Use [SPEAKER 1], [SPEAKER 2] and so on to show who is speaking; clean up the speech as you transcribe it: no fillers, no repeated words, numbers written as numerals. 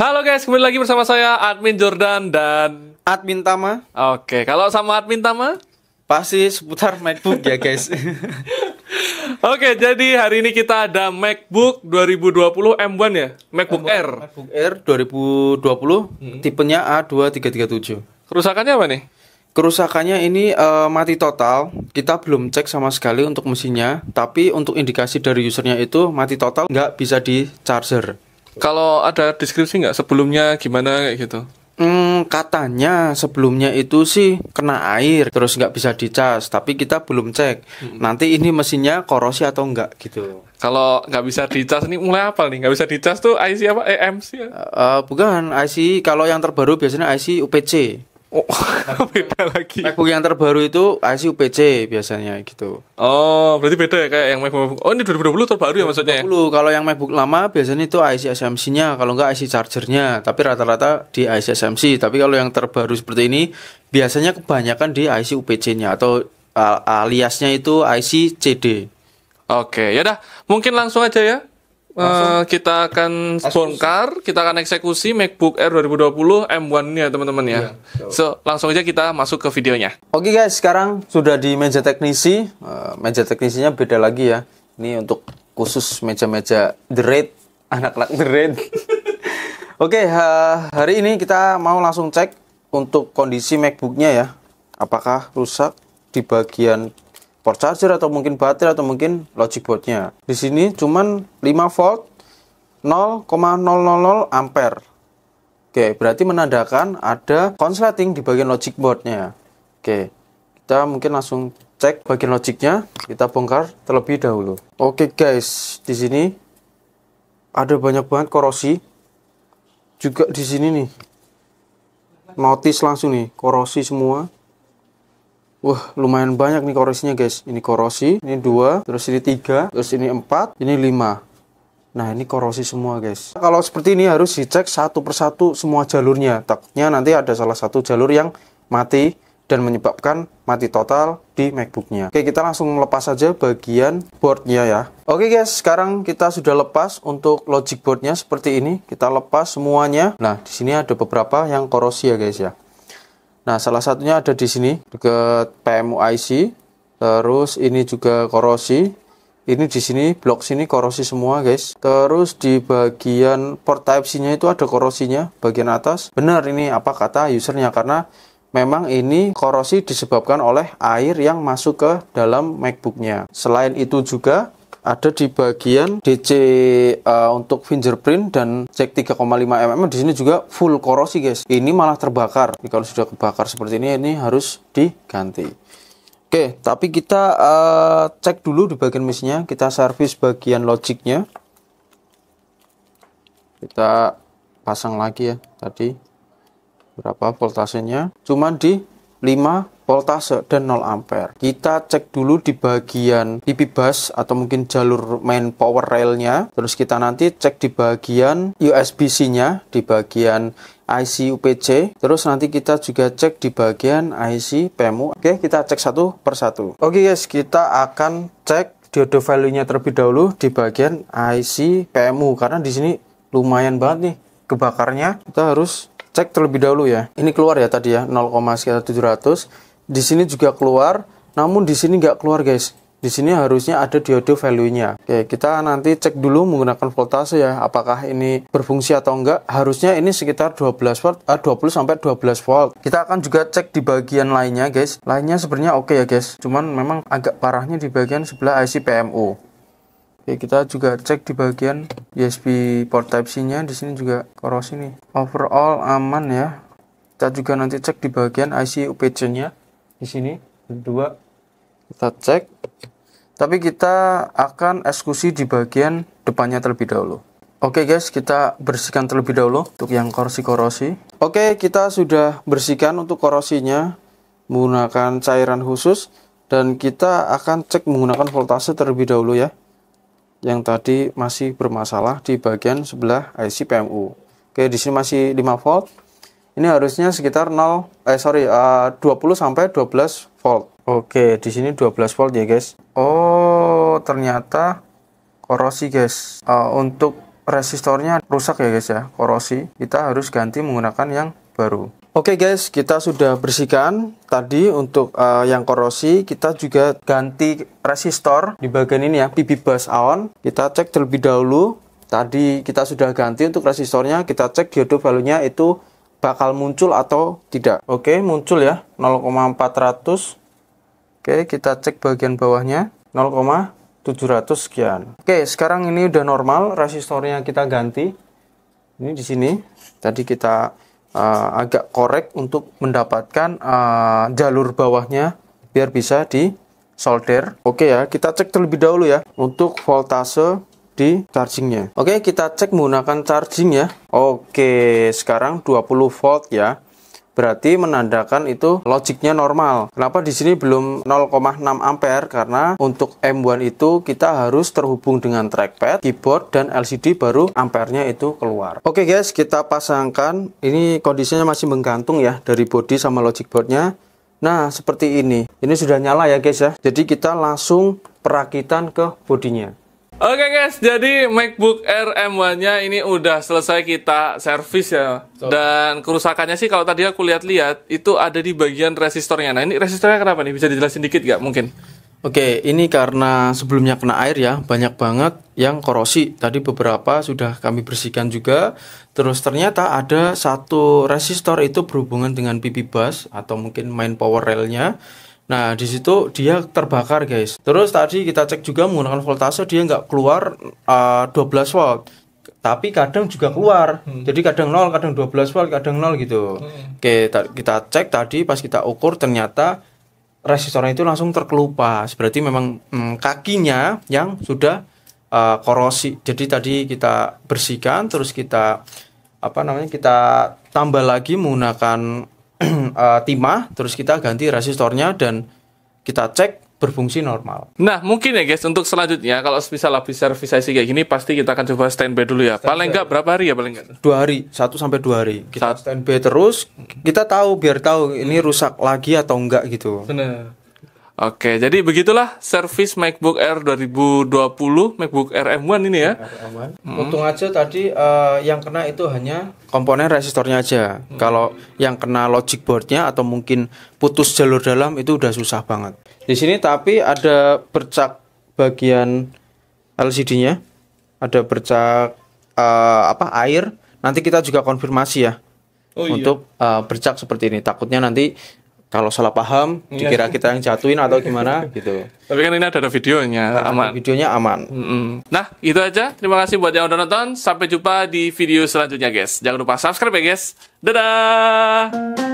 [SPEAKER 1] Halo guys, kembali lagi bersama saya Admin Jordan dan
[SPEAKER 2] Admin Tama.
[SPEAKER 1] Oke, kalau sama Admin Tama
[SPEAKER 2] Pasti seputar MacBook ya guys.
[SPEAKER 1] Oke, jadi hari ini kita ada MacBook 2020 M1 ya, MacBook Air.
[SPEAKER 2] MacBook Air 2020 tipenya A2337.
[SPEAKER 1] Kerusakannya apa nih?
[SPEAKER 2] Kerusakannya ini mati total. Kita belum cek sama sekali untuk mesinnya, tapi untuk indikasi dari usernya itu mati total, nggak bisa di charger.
[SPEAKER 1] Kalau ada deskripsi nggak sebelumnya gimana kayak gitu?
[SPEAKER 2] Katanya sebelumnya itu sih kena air terus nggak bisa dicas, tapi kita belum cek. Nanti ini mesinnya korosi atau enggak gitu.
[SPEAKER 1] Kalau nggak bisa dicas ini mulai apa nih? Nggak bisa dicas tuh IC apa? EMC ya?
[SPEAKER 2] Bukan IC, kalau yang terbaru biasanya IC UPC.
[SPEAKER 1] Oh, beda lagi.
[SPEAKER 2] MacBook yang terbaru itu IC UPC biasanya gitu.
[SPEAKER 1] Oh, berarti beda ya kayak yang MacBook. Oh, ini 2020 terbaru ya maksudnya ya?
[SPEAKER 2] 2020. Kalau yang MacBook lama biasanya itu IC SMC-nya, kalau enggak IC chargernya, tapi rata-rata di IC SMC. Tapi kalau yang terbaru seperti ini biasanya kebanyakan di IC UPC-nya atau aliasnya itu IC CD.
[SPEAKER 1] Oke, ya dah, mungkin langsung aja ya. Kita akan bongkar, kita akan eksekusi MacBook Air 2020 M1 ini ya teman-teman ya. So, langsung aja kita masuk ke videonya.
[SPEAKER 2] Oke guys, sekarang sudah di meja teknisi. Meja teknisinya beda lagi ya. Ini untuk khusus meja-meja The Raid, anak-anak The Raid. Oke, hari ini kita mau langsung cek untuk kondisi MacBooknya ya. Apakah rusak di bagian port charger atau mungkin baterai atau mungkin logic boardnya. Di sini cuman 5 volt 0,000 ampere. Oke, berarti menandakan ada konsleting di bagian logic boardnya. Oke, kita mungkin langsung cek bagian logiknya. Kita bongkar terlebih dahulu. Oke guys, di sini ada banyak banget korosi. Juga di sini nih, notice langsung nih korosi semua. Wah, lumayan banyak nih korosinya guys. Ini korosi, ini 2, terus ini 3, terus ini 4, ini 5. Nah, ini korosi semua guys. Kalau seperti ini harus dicek satu persatu semua jalurnya. Takutnya nanti ada salah satu jalur yang mati dan menyebabkan mati total di MacBooknya. Oke, kita langsung lepas saja bagian boardnya ya. Oke guys, sekarang kita sudah lepas untuk logic boardnya seperti ini. Kita lepas semuanya. Nah, di sini ada beberapa yang korosi ya guys ya. Nah, salah satunya ada di sini dekat PMU IC. Terus ini juga korosi. Ini di sini blok sini korosi semua, guys. Terus di bagian port Type-C-nya itu ada korosinya bagian atas. Benar, ini apa kata usernya, karena memang ini korosi disebabkan oleh air yang masuk ke dalam MacBook-nya. Selain itu juga ada di bagian DC untuk fingerprint dan jack 3,5 mm di sini juga full korosi guys. Ini malah terbakar. Jadi kalau sudah kebakar seperti ini harus diganti. Oke, tapi kita cek dulu di bagian mesinnya. Kita servis bagian logiknya. Kita pasang lagi ya tadi. Berapa voltasenya? Cuman di 5 voltase dan 0 ampere. Kita cek dulu di bagian IP bus atau mungkin jalur main power railnya. Terus kita nanti cek di bagian USB-C-nya, di bagian IC UPC. Terus nanti kita juga cek di bagian IC PMU. Oke, kita cek satu persatu. Oke guys, kita akan cek diodo value-nya terlebih dahulu di bagian IC PMU karena di sini lumayan banget nih kebakarnya. Kita harus cek terlebih dahulu ya. Ini keluar ya tadi ya 0,700. Di sini juga keluar, namun di sini nggak keluar guys. Di sini harusnya ada diodo value-nya. Oke, kita nanti cek dulu menggunakan voltase ya. Apakah ini berfungsi atau enggak? Harusnya ini sekitar 12 volt, 20 sampai 12 volt. Kita akan juga cek di bagian lainnya guys. Lainnya sebenarnya oke ya guys. Cuman memang agak parahnya di bagian sebelah IC PMU. Oke, kita juga cek di bagian USB port Type-C-nya. Di sini juga korosi nih. Overall aman ya. Kita juga nanti cek di bagian IC UPC-nya. Di sini dua. Kita cek. Tapi kita akan eksekusi di bagian depannya terlebih dahulu. Oke guys, kita bersihkan terlebih dahulu untuk yang korosi-korosi. Oke, kita sudah bersihkan untuk korosinya menggunakan cairan khusus. Dan kita akan cek menggunakan voltase terlebih dahulu ya. Yang tadi masih bermasalah di bagian sebelah IC PMU. Oke, di sini masih 5 volt. Ini harusnya sekitar 20 sampai 12 volt. Oke, di sini 12 volt ya guys. Oh, ternyata korosi guys. Untuk resistornya rusak ya guys ya, korosi. Kita harus ganti menggunakan yang baru. Oke guys, kita sudah bersihkan tadi untuk yang korosi. Kita juga ganti resistor di bagian ini ya, PB bus on. Kita cek terlebih dahulu. Tadi kita sudah ganti untuk resistornya. Kita cek diodo value-nya itu bakal muncul atau tidak. Oke, muncul ya 0,400. Oke, kita cek bagian bawahnya 0,700 sekian. Oke, sekarang ini udah normal, resistornya kita ganti. Ini di sini. Tadi kita agak korek untuk mendapatkan jalur bawahnya biar bisa di solder. Oke ya, kita cek terlebih dahulu ya untuk voltase di chargingnya. Oke, kita cek menggunakan charging ya. Oke, sekarang 20 volt ya. Berarti menandakan itu logiknya normal. Kenapa di sini belum 0,6 ampere? Karena untuk M1 itu kita harus terhubung dengan trackpad, keyboard, dan LCD baru ampernya itu keluar. Oke guys, kita pasangkan. Ini kondisinya masih menggantung ya dari body sama logic boardnya. Nah, seperti ini. Ini sudah nyala ya guys ya. Jadi kita langsung perakitan ke bodinya.
[SPEAKER 1] Oke guys, jadi MacBook Air M1-nya ini udah selesai kita servis ya. Dan kerusakannya sih kalau tadi aku lihat-lihat itu ada di bagian resistornya. Nah, ini resistornya kenapa nih? Bisa dijelasin dikit gak mungkin?
[SPEAKER 2] Oke, ini karena sebelumnya kena air ya, banyak banget yang korosi. Tadi beberapa sudah kami bersihkan juga. Terus ternyata ada satu resistor itu berhubungan dengan PB bus atau mungkin main power railnya. Nah, di situ dia terbakar, guys. Terus tadi kita cek juga menggunakan voltase, dia nggak keluar 12 volt. Tapi kadang juga keluar. Jadi kadang 0, kadang 12 volt, kadang 0 gitu. Oke, kita cek tadi pas kita ukur ternyata resistornya itu langsung terkelupas. Berarti memang kakinya yang sudah korosi. Jadi tadi kita bersihkan, terus kita kita tambah lagi menggunakan timah, terus kita ganti resistornya dan kita cek berfungsi normal.
[SPEAKER 1] Nah, mungkin ya guys, untuk selanjutnya kalau misal habis servisasi kayak gini pasti kita akan coba standby dulu ya. Paling enggak berapa hari ya paling enggak?
[SPEAKER 2] 2 hari, 1 sampai 2 hari. Kita standby terus, kita biar tahu ini rusak lagi atau enggak gitu.
[SPEAKER 1] Benar. Oke, jadi begitulah servis MacBook Air 2020, MacBook Air M1 ini ya.
[SPEAKER 2] Untung aja tadi yang kena itu hanya komponen resistornya aja. Kalau yang kena logic boardnya atau mungkin putus jalur dalam itu udah susah banget. Di sini tapi ada bercak bagian LCD-nya, ada bercak air. Nanti kita juga konfirmasi ya untuk bercak seperti ini. Takutnya nanti kalau salah paham, dikira kita yang jatuhin atau gimana gitu.
[SPEAKER 1] Tapi kan ini ada videonya, aman.
[SPEAKER 2] Videonya aman.
[SPEAKER 1] Nah, itu aja. Terima kasih buat yang udah nonton. Sampai jumpa di video selanjutnya, guys. Jangan lupa subscribe ya, guys. Dadah!